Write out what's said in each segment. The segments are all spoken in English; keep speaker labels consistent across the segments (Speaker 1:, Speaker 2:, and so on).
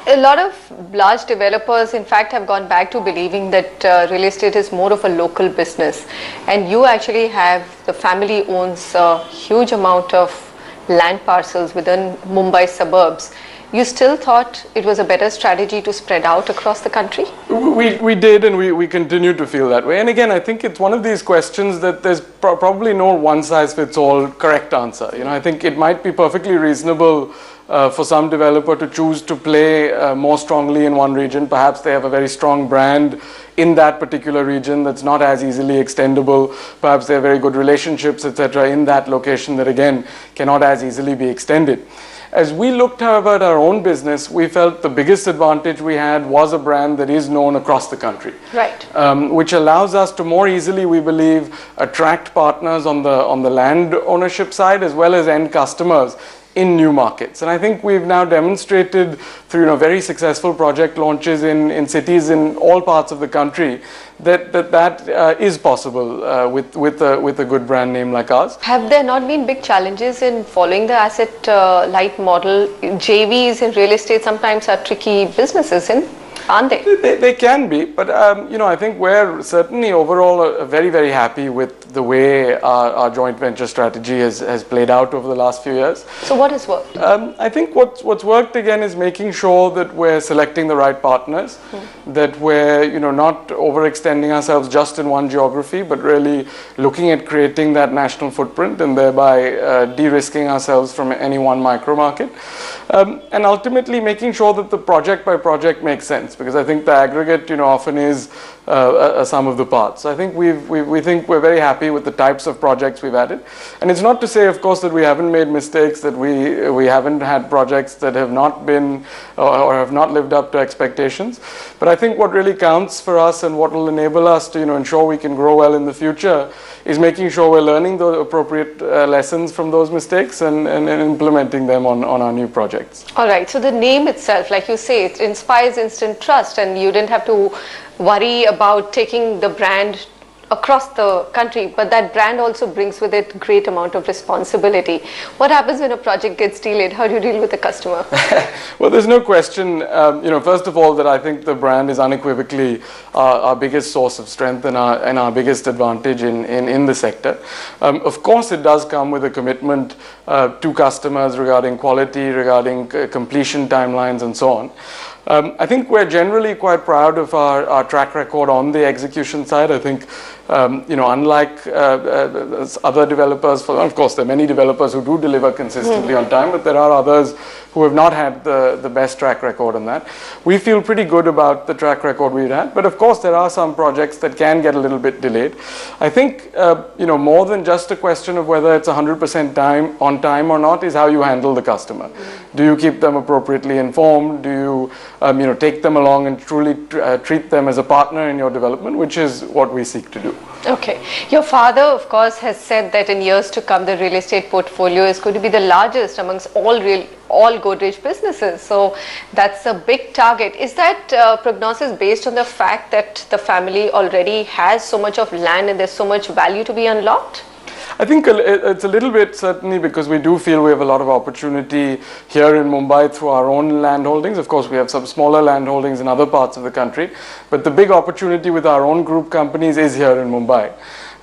Speaker 1: A lot of large developers, in fact, have gone back to believing that real estate is more of a local business. And you actually have, the family owns a huge amount of land parcels within Mumbai suburbs. You still thought it was a better strategy to spread out across the country?
Speaker 2: We did, and we continue to feel that way. And again, I think it's one of these questions that there's probably no one-size-fits-all correct answer. You know, I think it might be perfectly reasonable for some developer to choose to play more strongly in one region. Perhaps they have a very strong brand in that particular region that's not as easily extendable. Perhaps they have very good relationships, etc., in that location that, again, cannot as easily be extended. As we looked, however, at our own business, we felt the biggest advantage we had was a brand that is known across the country.
Speaker 1: Right.
Speaker 2: Which allows us to more easily, we believe, attract partners on the land ownership side as well as end customers in new markets. And I think we've now demonstrated through very successful project launches in cities in all parts of the country that is possible with a good brand name like ours.
Speaker 1: Have there not been big challenges in following the asset light model? JVs in real estate sometimes are tricky businesses, aren't they?
Speaker 2: They can be, but I think we're certainly overall very, very happy with the way our joint venture strategy has played out over the last few years.
Speaker 1: So what has worked?
Speaker 2: I think what's worked again is making sure that we're selecting the right partners, that we're not overextending ourselves just in one geography, but really looking at creating that national footprint and thereby de-risking ourselves from any one micro market, and ultimately making sure that the project by project makes sense, because I think the aggregate often is a sum of the parts. So I think we think we're very happy with the types of projects we've added, and it's not to say, of course, that we haven't made mistakes, that we haven't had projects that have not been or have not lived up to expectations. But I think what really counts for us and what will enable us to ensure we can grow well in the future is making sure we're learning the appropriate lessons from those mistakes and implementing them on our new projects.
Speaker 1: All right. So the name itself, like you say, it inspires instant trust, and you didn't have to worry about taking the brand across the country, but that brand also brings with it great amount of responsibility. What happens when a project gets delayed? How do you deal with the customer?
Speaker 2: Well, there's no question, first of all, that I think the brand is unequivocally our biggest source of strength and our biggest advantage in the sector. Of course, it does come with a commitment to customers regarding quality, regarding completion timelines, and so on. I think we're generally quite proud of our track record on the execution side. I think, unlike other developers, of course, there are many developers who do deliver consistently on time, but there are others who have not had the best track record on that. We feel pretty good about the track record we've had, but of course, there are some projects that can get a little bit delayed. I think, more than just a question of whether it's 100% on time or not is how you handle the customer. Do you keep them appropriately informed? Do you take them along and truly treat them as a partner in your development, which is what we seek to do.
Speaker 1: Okay. Your father, of course, has said that in years to come, the real estate portfolio is going to be the largest amongst all Godrej businesses. So that's a big target. Is that prognosis based on the fact that the family already has so much of land and there's so much value to be unlocked?
Speaker 2: I think it's a little bit, certainly, because we do feel we have a lot of opportunity here in Mumbai through our own land holdings. Of course, we have some smaller land holdings in other parts of the country, but the big opportunity with our own group companies is here in Mumbai.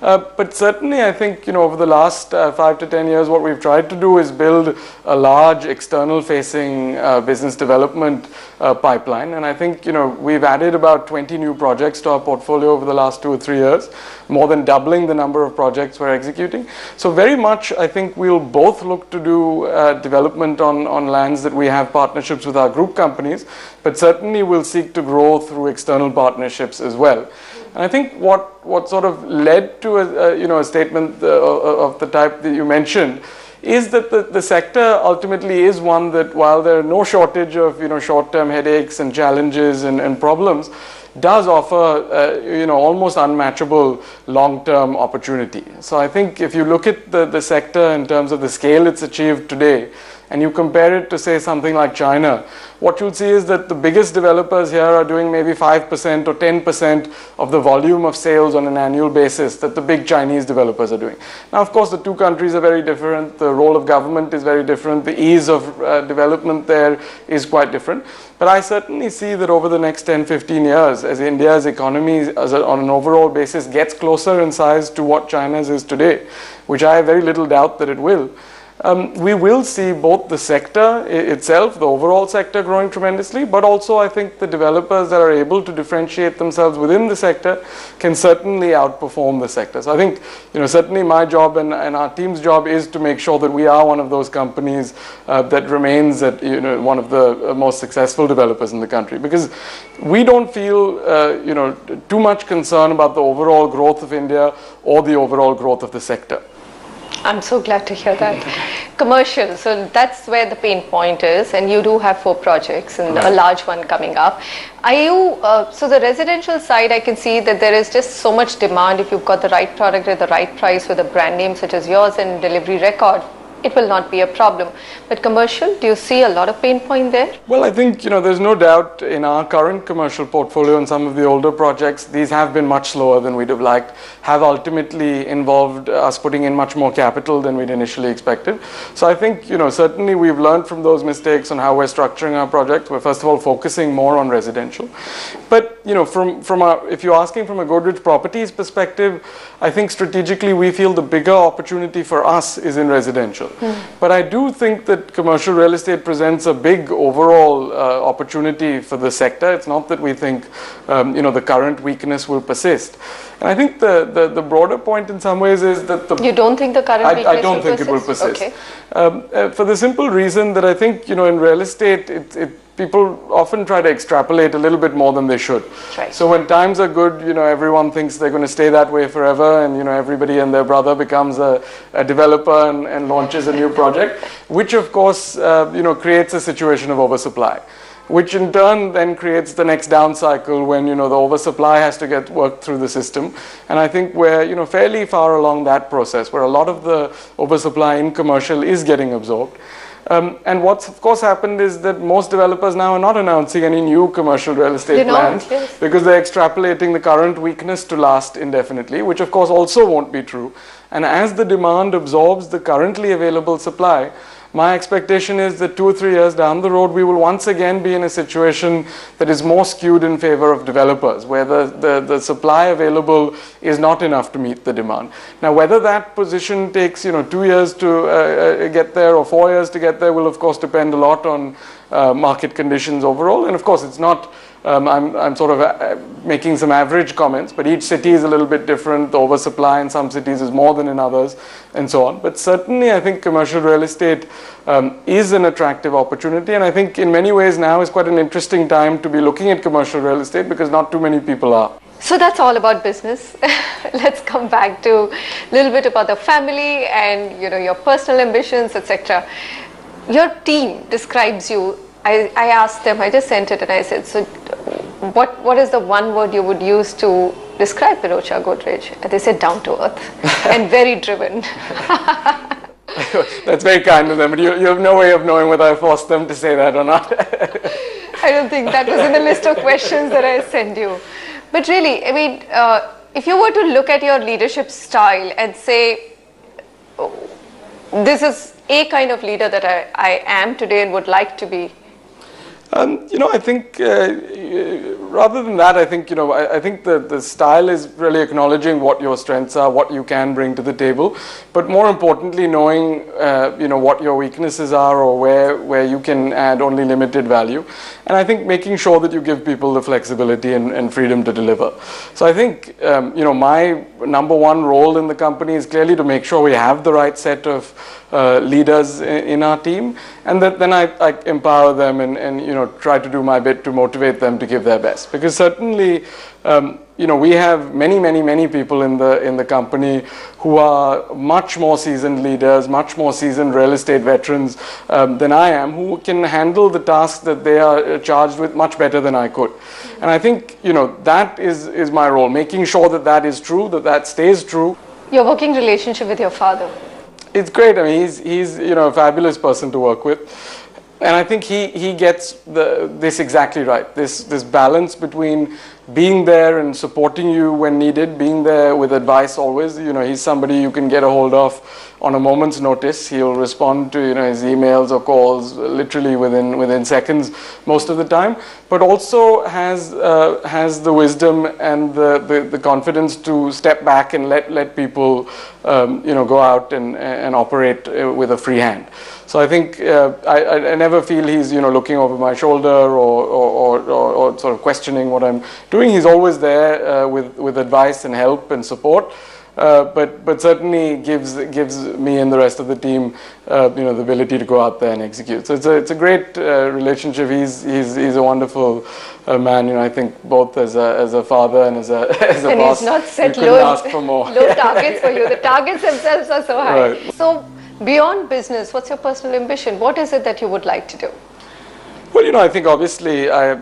Speaker 2: But certainly, I think, over the last 5 to 10 years, what we've tried to do is build a large external-facing business development pipeline. And I think, we've added about 20 new projects to our portfolio over the last 2 or 3 years, more than doubling the number of projects we're executing. So very much, I think we'll both look to do development on lands that we have partnerships with our group companies, but certainly we'll seek to grow through external partnerships as well. And I think what sort of led to a statement of the type that you mentioned is that the sector ultimately is one that, while there are no shortage of short-term headaches and challenges and problems, does offer almost unmatchable long-term opportunity. So I think if you look at the sector in terms of the scale it's achieved today, and you compare it to, say, something like China, what you'll see is that the biggest developers here are doing maybe 5% or 10% of the volume of sales on an annual basis that the big Chinese developers are doing. Now, of course, the two countries are very different. The role of government is very different. The ease of development there is quite different. But I certainly see that over the next 10, 15 years, as India's economy on an overall basis gets closer in size to what China's is today, which I have very little doubt that it will, we will see both the sector itself, the overall sector, growing tremendously, but also I think the developers that are able to differentiate themselves within the sector can certainly outperform the sector. So I think, certainly my job and our team's job is to make sure that we are one of those companies that remains at, one of the most successful developers in the country, because we don't feel, too much concern about the overall growth of India or the overall growth of the sector.
Speaker 1: I'm so glad to hear that. Commercial, so that's where the pain point is, and you do have 4 projects and a large one coming up. Are you, so the residential side, I can see that there is just so much demand. If you've got the right product at the right price with a brand name such as yours and delivery record, it will not be a problem. But commercial, do you see a lot of pain point there?
Speaker 2: Well, I think, there's no doubt in our current commercial portfolio and some of the older projects, these have been much slower than we'd have liked, have ultimately involved us putting in much more capital than we'd initially expected. So I think, certainly we've learned from those mistakes on how we're structuring our projects. We're first of all focusing more on residential. But, if you're asking from a Godrej Properties perspective, I think strategically we feel the bigger opportunity for us is in residential. But I do think that commercial real estate presents a big overall opportunity for the sector. It's not that we think, the current weakness will persist. And I think the broader point in some ways is that
Speaker 1: you don't think the current weakness
Speaker 2: I don't think it will persist.
Speaker 1: Okay.
Speaker 2: For the simple reason that I think, in real estate, people often try to extrapolate a little bit more than they should.
Speaker 1: Right.
Speaker 2: So when times are good, everyone thinks they're going to stay that way forever, and everybody and their brother becomes a developer and launches a new project, which of course creates a situation of oversupply, which in turn then creates the next down cycle when the oversupply has to get worked through the system. And I think we're fairly far along that process, where a lot of the oversupply in commercial is getting absorbed. And what's of course happened is that most developers now are not announcing any new commercial real estate plans,
Speaker 1: yes,
Speaker 2: because they're extrapolating the current weakness to last indefinitely, which of course also won't be true. And as the demand absorbs the currently available supply, my expectation is that 2 or 3 years down the road, we will once again be in a situation that is more skewed in favor of developers, where the supply available is not enough to meet the demand. Now, whether that position takes 2 years to get there or 4 years to get there will of course depend a lot on market conditions overall. And of course, it's not, I'm sort of making some average comments, but each city is a little bit different. The oversupply in some cities is more than in others, and so on. But certainly I think commercial real estate is an attractive opportunity, and I think in many ways now is quite an interesting time to be looking at commercial real estate, because not too many people are.
Speaker 1: So that's all about business. Let's come back to a little bit about the family and your personal ambitions, etc. Your team describes you. I asked them, I just sent it and I said, so what is the one word you would use to describe Pirojsha Godrej? And they said down to earth and very driven.
Speaker 2: That's very kind of them, but you have no way of knowing whether I forced them to say that or not.
Speaker 1: I don't think that was in the list of questions that I sent you. But really, I mean, if you were to look at your leadership style and say, this is a kind of leader that I am today and would like to be.
Speaker 2: I think rather than that, I think I think the style is really acknowledging what your strengths are, what you can bring to the table, but more importantly, knowing what your weaknesses are or where you can add only limited value, and I think making sure that you give people the flexibility and freedom to deliver. So I think my number one role in the company is clearly to make sure we have the right set of leaders in our team, and that then I empower them and try to do my bit to motivate them to give their best. Because certainly we have many people in the company who are much more seasoned leaders, much more seasoned real estate veterans than I am, who can handle the tasks that they are charged with much better than I could. And I think that is my role, making sure that is true, that stays true.
Speaker 1: Your working relationship with your father?
Speaker 2: It's great. I mean, he's a fabulous person to work with, and I think he gets this exactly right. This balance between being there and supporting you when needed, being there with advice always. He's somebody you can get a hold of on a moment's notice. He'll respond to his emails or calls literally within seconds most of the time, but also has the wisdom and the confidence to step back and let people go out and operate with a free hand. So I think I never feel he's looking over my shoulder or sort of questioning what I'm doing. He's always there with advice and help and support, but certainly gives me and the rest of the team the ability to go out there and execute. So it's a great relationship. He's a wonderful man. I think both as a father and as a
Speaker 1: and
Speaker 2: boss.
Speaker 1: He's not set
Speaker 2: you couldn't ask for more.
Speaker 1: low targets for you. The targets themselves are so high.
Speaker 2: Right.
Speaker 1: So beyond business, what's your personal ambition? What is it that you would like to do?
Speaker 2: Well, I think obviously I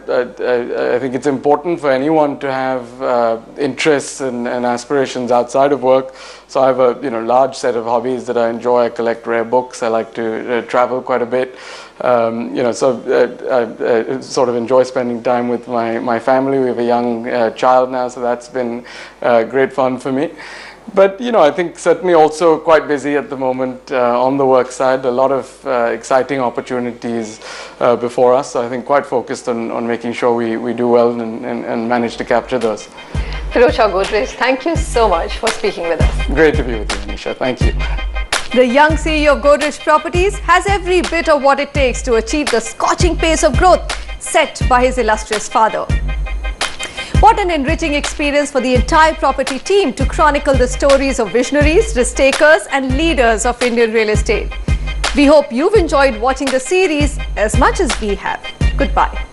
Speaker 2: think it's important for anyone to have interests and aspirations outside of work. So I have a large set of hobbies that I enjoy. I collect rare books. I like to travel quite a bit. So I sort of enjoy spending time with my family. We have a young child now, so that's been great fun for me. But I think certainly also quite busy at the moment on the work side. A lot of exciting opportunities before us. So I think quite focused on making sure we do well and manage to capture those.
Speaker 1: Pirojsha Godrej, thank you so much for speaking with us.
Speaker 2: Great to be with you, Anisha. Thank you.
Speaker 3: The young CEO of Godrej Properties has every bit of what it takes to achieve the scorching pace of growth set by his illustrious father. What an enriching experience for the entire property team to chronicle the stories of visionaries, risk takers and leaders of Indian real estate. We hope you've enjoyed watching the series as much as we have. Goodbye.